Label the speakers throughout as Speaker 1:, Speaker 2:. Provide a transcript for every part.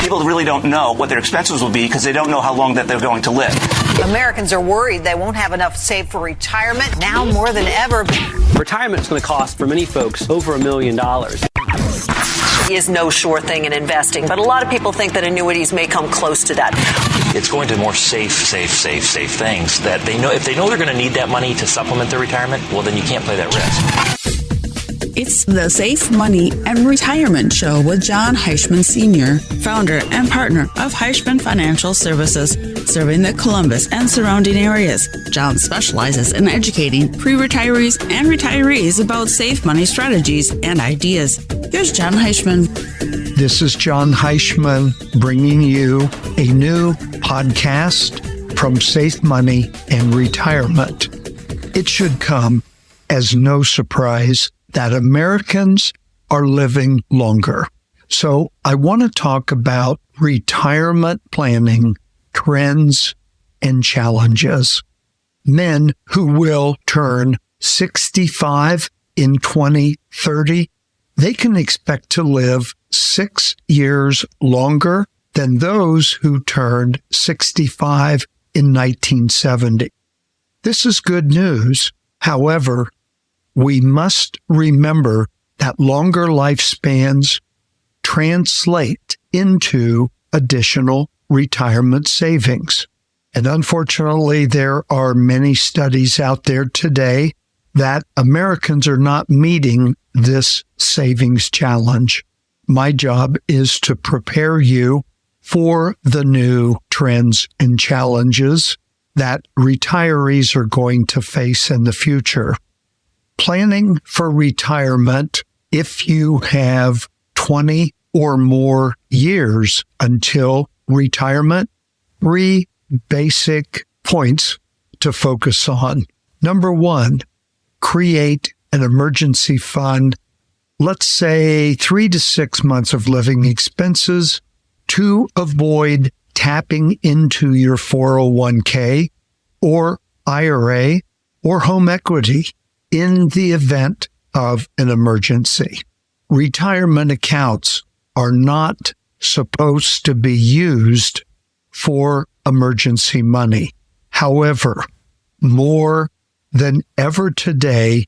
Speaker 1: People really don't know what their expenses will be because they don't know how long that they're going to live.
Speaker 2: Americans are worried they won't have enough saved for retirement now more than ever.
Speaker 3: Retirement is going to cost, for many folks, over $1 million.
Speaker 2: Is no sure thing in investing, but a lot of people think that annuities may come close to that.
Speaker 4: It's going to more safe things that they know. If they know they're going to need that money to supplement their retirement, well, then you can't play that risk.
Speaker 5: It's the Safe Money and Retirement Show with Jon Heischman Sr., founder and partner of Heischman Financial Services, serving the Columbus and surrounding areas. Jon specializes in educating pre-retirees and retirees about safe money strategies and ideas. Here's Jon Heischman.
Speaker 6: This is Jon Heischman bringing you a new podcast from Safe Money and Retirement. It should come as no surprise that Americans are living longer. So I want to talk about retirement planning, trends, and challenges. Men who will turn 65 in 2030, they can expect to live 6 years longer than those who turned 65 in 1970. This is good news. However, we must remember that longer lifespans translate into additional retirement savings. And unfortunately, there are many studies out there today that Americans are not meeting this savings challenge. My job is to prepare you for the new trends and challenges that retirees are going to face in the future. Planning for retirement, if you have 20 or more years until retirement, 3 basic points to focus on. Number 1, create an emergency fund, let's say 3 to 6 months of living expenses to avoid tapping into your 401k or IRA or home equity in the event of an emergency. Retirement accounts are not supposed to be used for emergency money. However, more than ever today,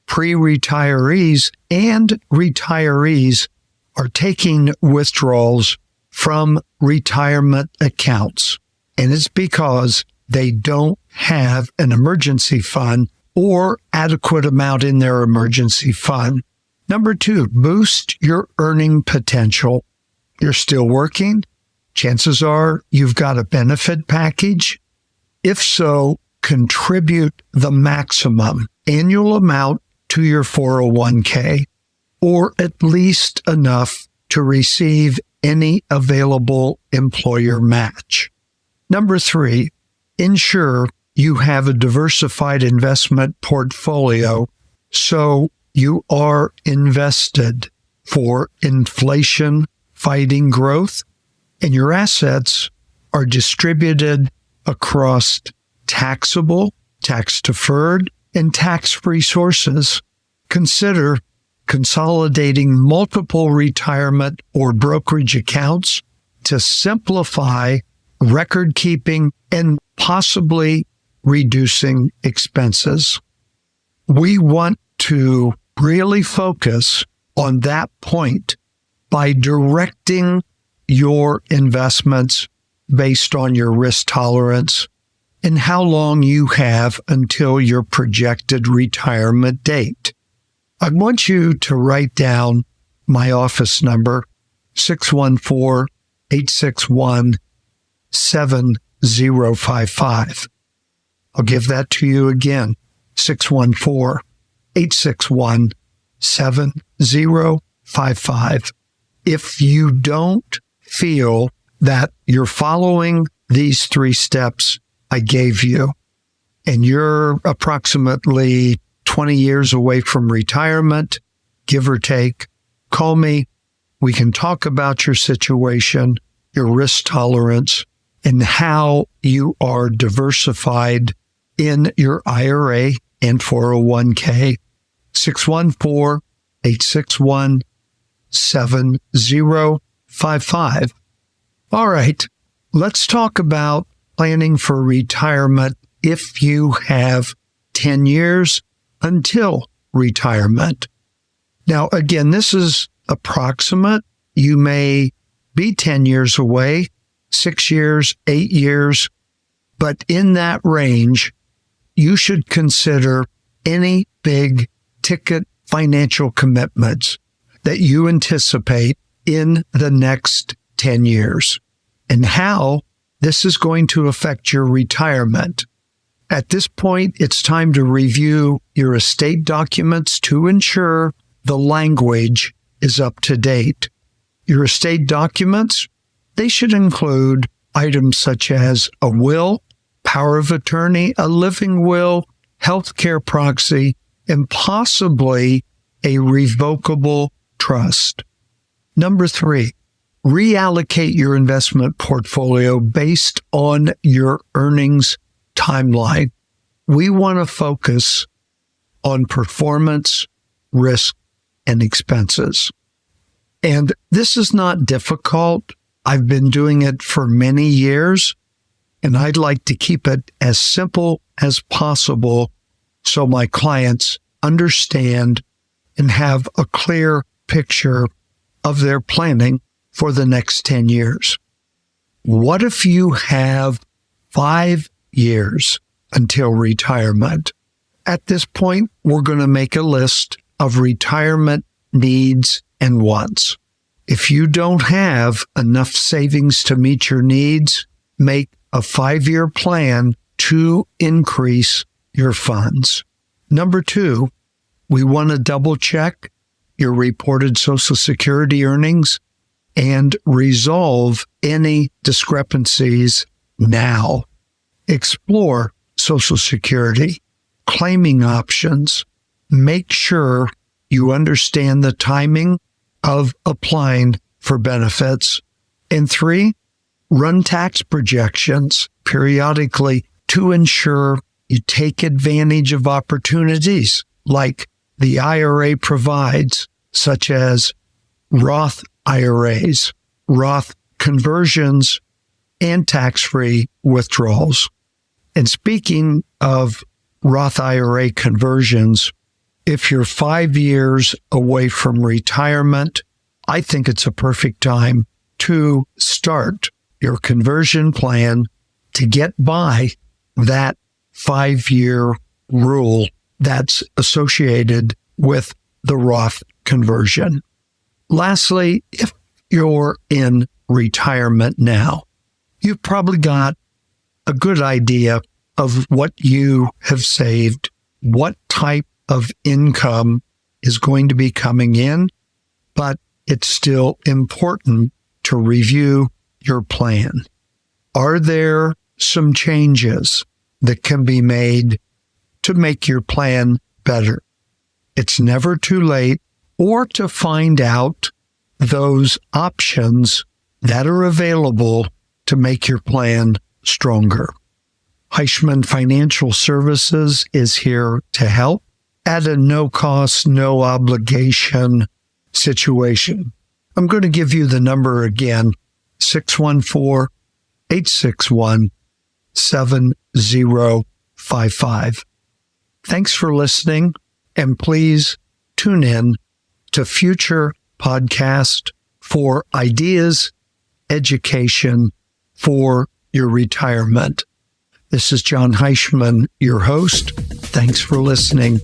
Speaker 6: pre-retirees and retirees are taking withdrawals from retirement accounts. And it's because they don't have an emergency fund or adequate amount in their emergency fund. Number 2, boost your earning potential. You're still working. Chances are you've got a benefit package. If so, contribute the maximum annual amount to your 401k, or at least enough to receive any available employer match. Number 3, ensure you have a diversified investment portfolio so you are invested for inflation-fighting growth, and your assets are distributed across taxable, tax-deferred, and tax-free sources. Consider consolidating multiple retirement or brokerage accounts to simplify record-keeping and possibly reducing expenses. We want to really focus on that point by directing your investments based on your risk tolerance and how long you have until your projected retirement date. I want you to write down my office number, 614-861-7055. I'll give that to you again, 614-861-7055. If you don't feel that you're following these 3 steps I gave you, and you're approximately 20 years away from retirement, give or take, call me. We can talk about your situation, your risk tolerance, and how you are diversified in your IRA and 401k. 614-861-7055. All right, let's talk about planning for retirement if you have 10 years until retirement. Now, again, this is approximate. You may be 10 years away, 6 years, 8 years, but in that range, you should consider any big ticket financial commitments that you anticipate in the next 10 years and how this is going to affect your retirement. At this point, it's time to review your estate documents to ensure the language is up to date. Your estate documents, they should include items such as a will, power of attorney, a living will, healthcare proxy, and possibly a revocable trust. Number 3, reallocate your investment portfolio based on your earnings timeline. We want to focus on performance, risk, and expenses. And this is not difficult. I've been doing it for many years, and I'd like to keep it as simple as possible so my clients understand and have a clear picture of their planning for the next 10 years. What if you have 5 years until retirement? At this point, we're going to make a list of retirement needs and wants. If you don't have enough savings to meet your needs, make a 5-year plan to increase your funds. Number 2, we want to double check your reported Social Security earnings and resolve any discrepancies now. Explore Social Security, claiming options. Make sure you understand the timing of applying for benefits. And 3, run tax projections periodically to ensure you take advantage of opportunities like the IRA provides, such as Roth IRAs, Roth conversions, and tax-free withdrawals. And speaking of Roth IRA conversions, if you're 5 years away from retirement, I think it's a perfect time to start your conversion plan to get by that 5-year rule that's associated with the Roth conversion. Lastly, if you're in retirement now, you've probably got a good idea of what you have saved, what type of income is going to be coming in, but it's still important to review your plan. Are there some changes that can be made to make your plan better? It's never too late, or to find out those options that are available to make your plan stronger. Heischman Financial Services is here to help at a no-cost, no-obligation situation. I'm going to give you the number again, 614-861-7055. Thanks for listening, and please tune in to future podcasts for ideas, education for your retirement. This is Jon Heischman, your host. Thanks for listening.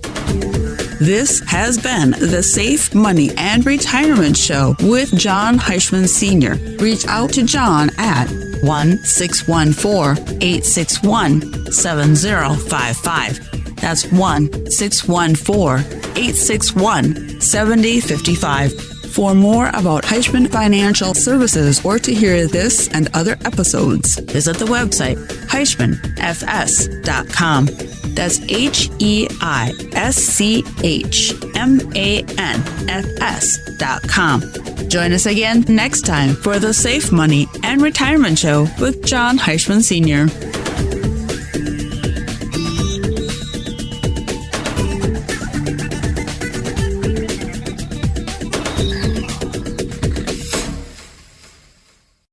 Speaker 5: This has been the Safe Money and Retirement Show with Jon Heischman Sr. Reach out to Jon at 1-614-861-7055. That's 1-614-861-7055. For more about Heischman Financial Services or to hear this and other episodes, visit the website HeischmanFS.com. That's HeischmanFS.com. Join us again next time for the Safe Money and Retirement Show with Jon Heischman Sr.